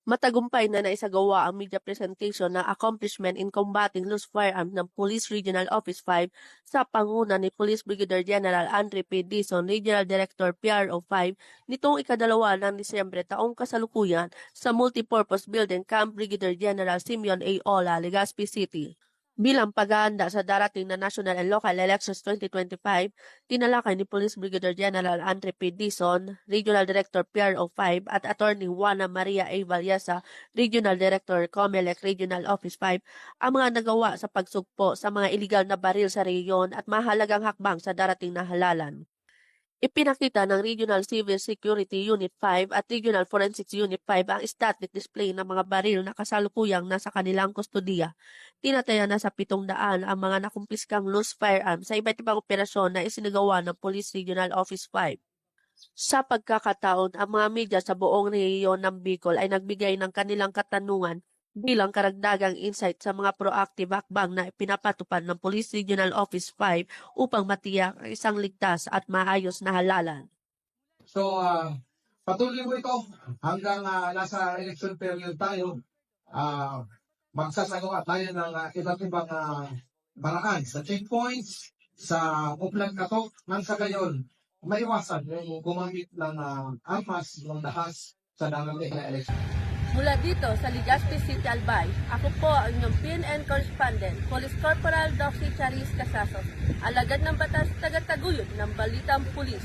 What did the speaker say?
Matagumpay na naisagawa ang media presentation ng Accomplishment in Combating Loose Firearms ng Police Regional Office 5 sa panguna ni Police Brigadier General Andre P. Dizon, Regional Director PRO 5, nitong ikadalawa ng Disyembre taong kasalukuyan sa Multipurpose Building Camp Brigadier General Simeon A. Ola, Legazpi City. Bilang paghahanda sa darating na national and local elections 2025, tinalakay ni Police Brigadier General Andre P. Dizon, Regional Director PRO 5 at Attorney Juana Maria A. Vallesa, Regional Director COMELEC Regional Office 5, ang mga nagawa sa pagsugpo sa mga iligal na baril sa rehiyon at mahalagang hakbang sa darating na halalan. Ipinakita ng Regional Civil Security Unit 5 at Regional Forensics Unit 5 ang static display ng mga baril na kasalukuyang nasa kanilang kustodiya. Tinataya na sa 700 ang mga nakumpiskang loose firearms sa iba't ibang operasyon na isinagawa ng Police Regional Office 5. Sa pagkakataon, ang mga media sa buong rehiyon ng Bicol ay nagbigay ng kanilang katanungan bilang karagdagang insight sa mga proactive hakbang na pinapatupad ng Police Regional Office 5 upang matiyak ang isang ligtas at maayos na halalan. So, patuloy mo ito hanggang nasa election period tayo. Magsasagawa tayo ng iba't ibang paraan sa checkpoints, sa upland katok, nang sa gayon, maiwasan yung gumamit ng armas, ng dahas sa darating na election. Mula dito sa Legazpi City, Albay, ako po ang inyong PNN correspondent, Police Corporal Doxy Charis Casasos, alagad ng batas tagataguyod ng Balitang Pulis.